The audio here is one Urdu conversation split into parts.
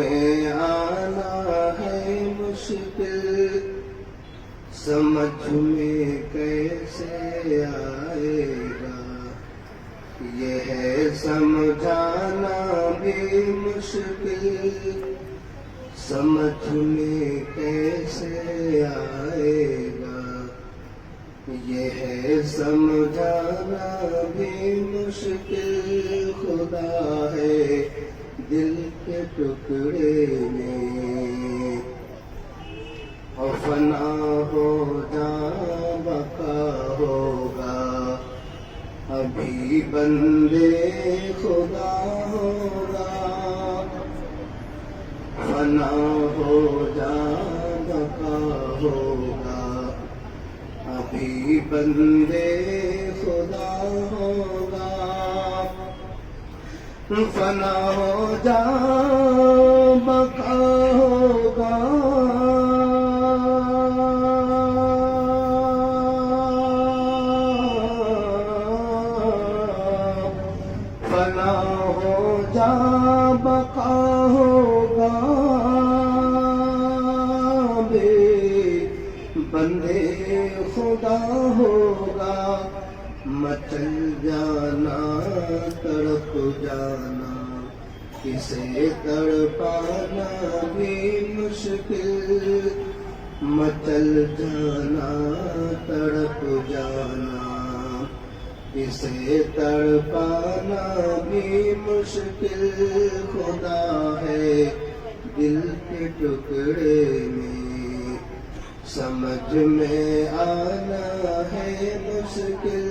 میں آنا ہے مشکل، سمجھ میں کیسے آئے گا، یہ ہے سمجھانا بھی مشکل، سمجھ میں کیسے آئے گا، یہ ہے سمجھانا بھی مشکل۔ خدا ہے دل کے ٹکڑے میں، اور فنا ہو جاں بقا ہوگا، ابھی بندے خدا ہوگا، فنا ہو جاں بقا ہوگا، ابھی بندے خدا ہوگا، فنا ہو جاں بقا ہوگا، فنا ہو جاں بقا ہوگا، بندے خدا ہوگا، مچل جانا تڑپ جانا، کسے تڑپانا بھی مشکل، مچل جانا تڑپ جانا، کسے تڑپانا بھی مشکل۔ خدا ہے دل کے ٹکڑے میں، سمجھ میں آنا ہے مشکل۔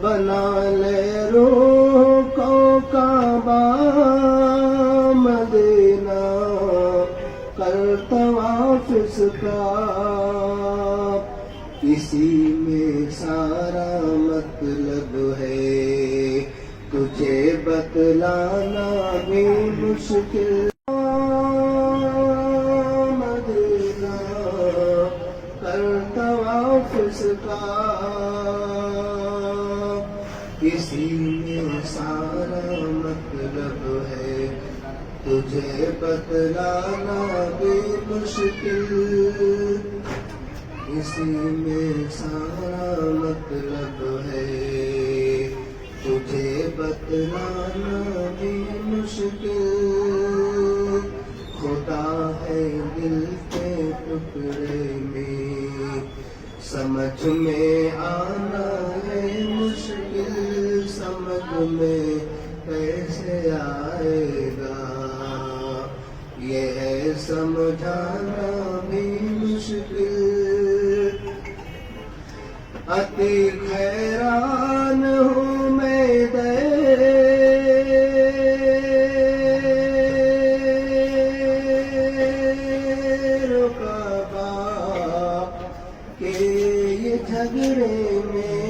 بنا لے روح کو کعبہ، مدینہ کر طواف اس کا، اسی میں سارا مطلب ہے، تجھے بتلانا بھی مشکل۔ مدینہ کر طواف اس کا، اسی میں سارا مطلب ہے، تجھے بتلانا بھی مشکل، اسی میں سارا مطلب ہے، تجھے بتلانا بھی مشکل۔ خدا ہے دل کے ٹکڑے میں، سمجھ میں آنا ہے مشکل، سمجھ میں کیسے آئے گا، یہ ہے سمجھانا بھی مشکل۔ عتیق حیران ہوں میں رکابا کے یہ جھگڑے میں،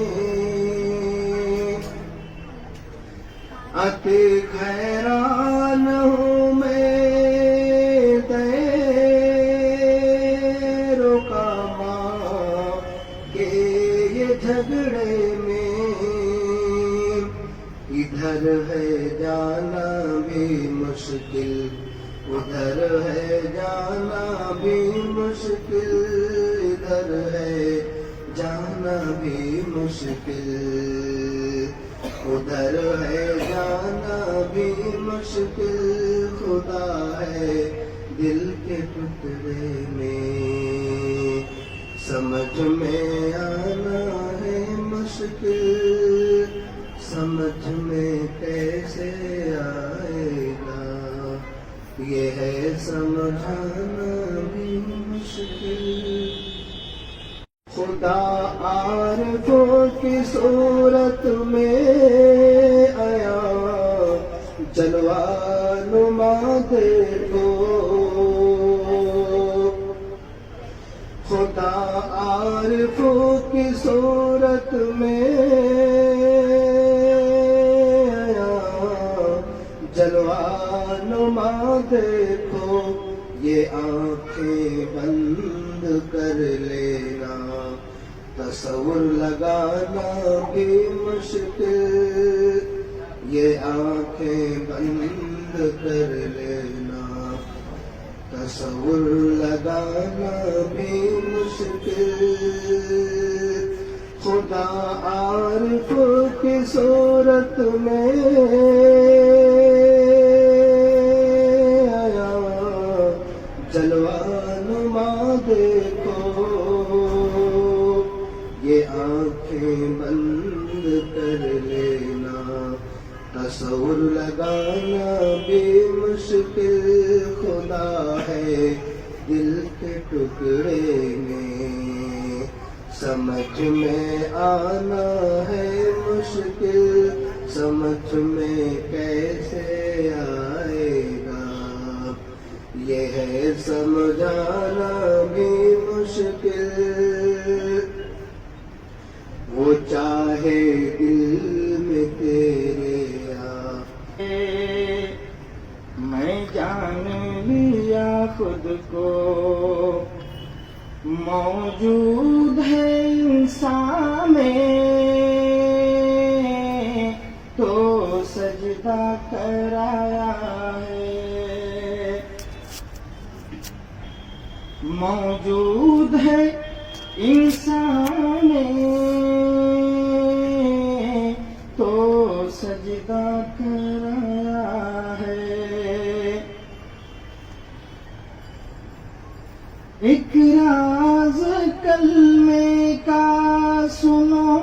عتیق حیران ہوں میں رکابا کے یہ جھگڑے میں، ادھر ہے جانا بھی مشکل، ادھر ہے جانا بھی مشکل، ادھر ہے جانا بھی مشکل، ادھر ہے جانا بھی مشکل۔ خدا ہے دل کے ٹکڑے میں، سمجھ میں آنا ہے مشکل، سمجھ میں کیسے آئے گا، یہ ہے سمجھانا بھی مشکل۔ خدا عارفوں کی صورت میں آیا، جلوہ نما دیکھو، خدا عارفوں کی صورت میں آیا، جلوہ نما دیکھو، یہ آنکھیں بند کر لینا، تصور لگانا بھی مشکل، یہ آنکھیں بند کر لینا، تصور لگانا بھی مشکل، خدا عارف کی صورت میں آیا، جلوہ نما دیکھو، یہ آنکھیں بند کر لینا، تصور لگانا بھی مشکل، خدا ہے دل کے ٹکڑے میں، سمجھ میں آنا ہے مشکل، سمجھ میں کیسے آئے گا، یہ ہے سمجھانا بھی مشکل، وہ چاہے دل میں تیرے میں جان لیا خود کو، موجود ہے انسان میں تو سجدہ کرایا ہے، موجود ہے انسان میں تو سجدہ کرایا ہے، ایک راز کلمے کا سنو،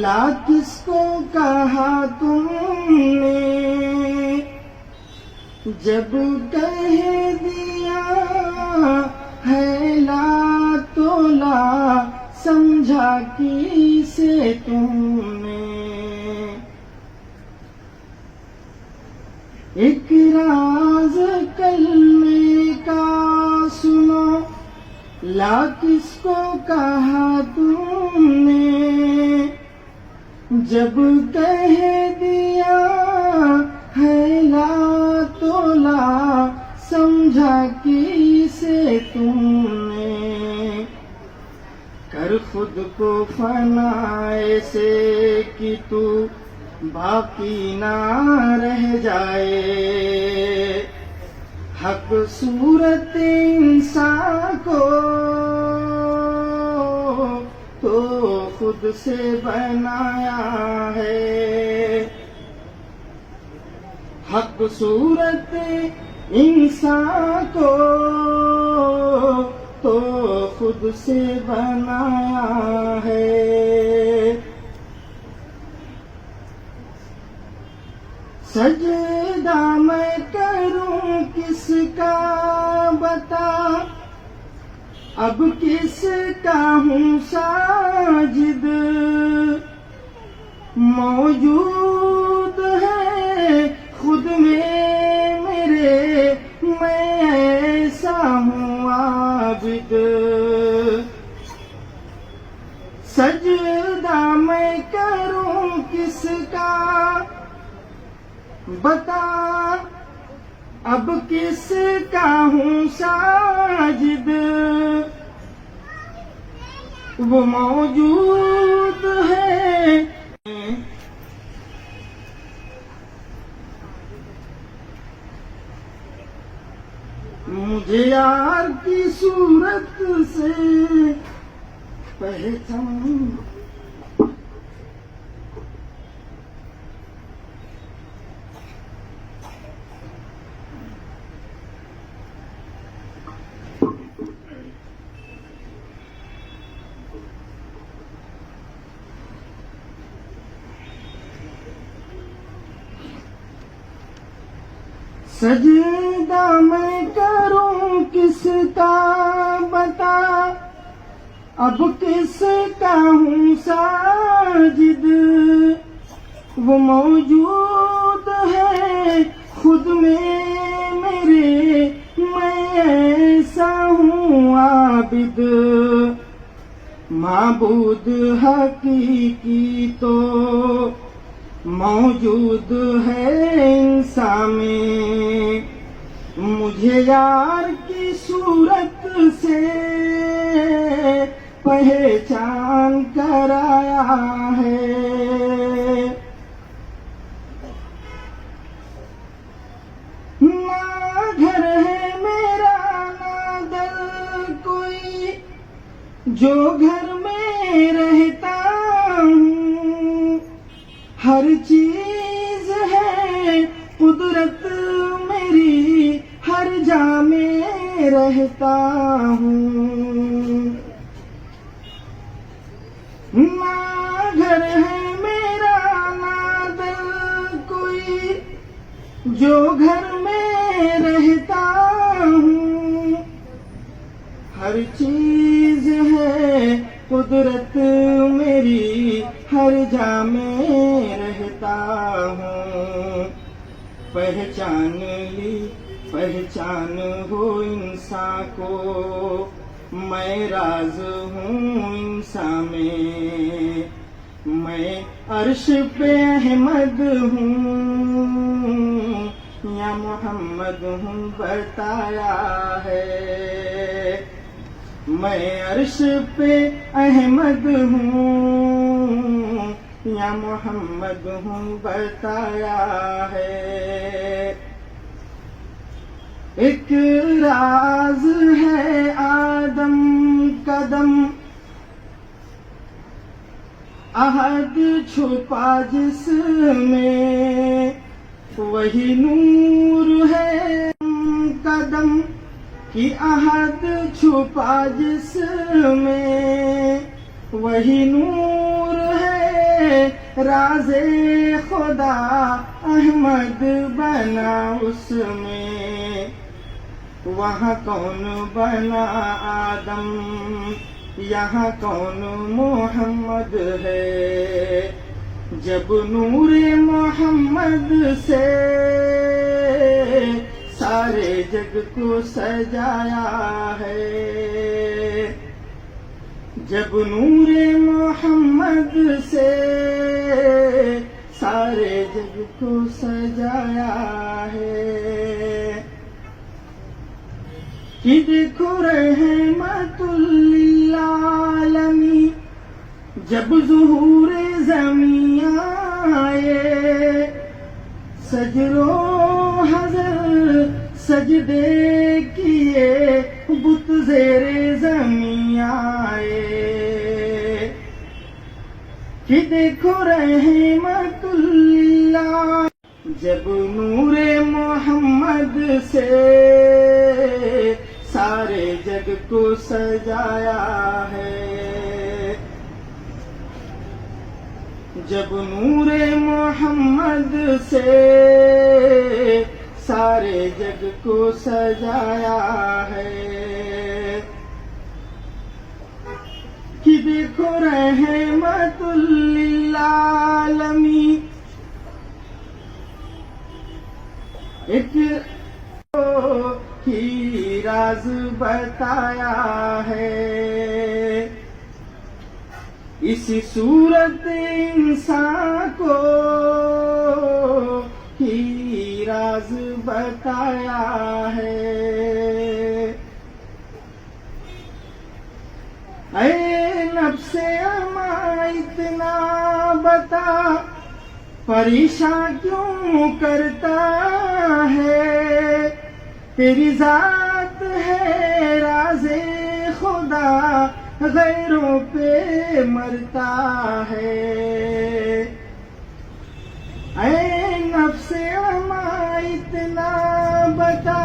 لا کس کو کہا تم نے، جب کہہ دیا ہے لا تو لا، سمجھا کیسے تم نے، ایک راز کلمے کا سنو، لا کس کو کہا تم نے، جب کہہ دیا ہے لا تو لا، سمجھا کیسے تم نے، کر خود کو فنا ایسے کہ تو باقی نہ رہ جائے، حق صورت انسان کو تو خود سے بنایا ہے، حق صورت انسان کو تو خود سے بنایا ہے، سجدہ میں کروں کس کا بتا، اب کس کا ہوں ساجد، موجود ہے خود میں میرے، میں ایسا ہوں عابد، سجدہ میں کروں کس کا بتا، اب کس کا ہوں ساجد، وہ موجود ہے، مجھے یار کی صورت سے پہچان، سجدہ میں کروں کس کا بتا، اب کس کا ہوں ساجد، وہ موجود ہے خود میں میرے، میں ایسا ہوں عابد، معبود حقیقی تو موجود ہے انسان میں، مجھے یار کی صورت سے پہچان کرایا ہے. نہ گھر ہے میرا نہ در کوئی، جو گھر میں رہتا ہوں. ہر چیز ہے قدرت میری، ہر جا میں رہتا ہوں. نہ گھر ہے میرا نہ در کوئی، جو گھر میں رہتا ہوں. ہر چیز ہے قدرت میری، ہر جا میں رہتا ہوں. پہچان لی پہچان ہو انسان کو، میں راز ہوں انسان میں. میں عرش پہ احمد ہوں، یا محمد ہوں بتایا ہے. میں عرش پہ احمد ہوں، یا محمد ہوں بتایا ہے. ایک راز ہے آدم قدم، عہد چھپا جس میں، وہی نور ہے قدم کی. عہد چھپا جس میں، وہی نور ہے. راز خدا احمد بنا اس میں. وہاں کون بنا آدم، یہاں کون محمد ہے. جب نور محمد سے سارے جگ کو سجایا ہے. جب نور محمد سے سارے جگ کو سجایا ہے. کہ دیکھو رحمت للعالمین، جب ظہور زمین آئے. سجرو حضر سجدے کیے، بت زیر زمین آئے. کہ دیکھو رحمت اللہ، جب نور محمد سے سارے جگ کو سجایا ہے. جب نور محمد سے سارے جگ کو سجایا ہے. کہ دیکھو رحمت للعالمین، ایک ہی راز بتایا ہے. اسی صورت انسان کو ہی راز بتایا ہے. اے نفس اما اتنا بتا، پریشان کیوں کرتا ہے. تیری ذات ہے راز خدا، غیروں پہ مرتا ہے. اے نفس اما اتنا بتا،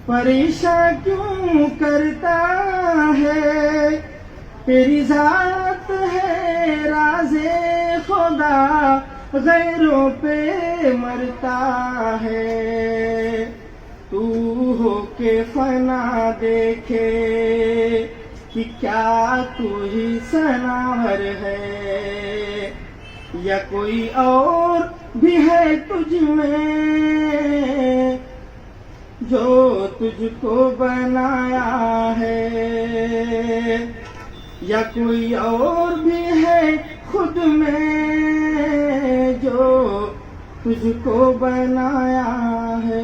پریشان کیوں کرتا ہے. تیری ذات ہے راز خدا، غیروں پہ مرتا ہے. تو ہو کے فنا دیکھے کہ کیا تو ہی سناور ہے، یا کوئی اور بھی ہے تجھ میں جو تجھ کو بنایا ہے. یا کوئی اور بھی ہے خود میں جو تجھ کو بنایا ہے.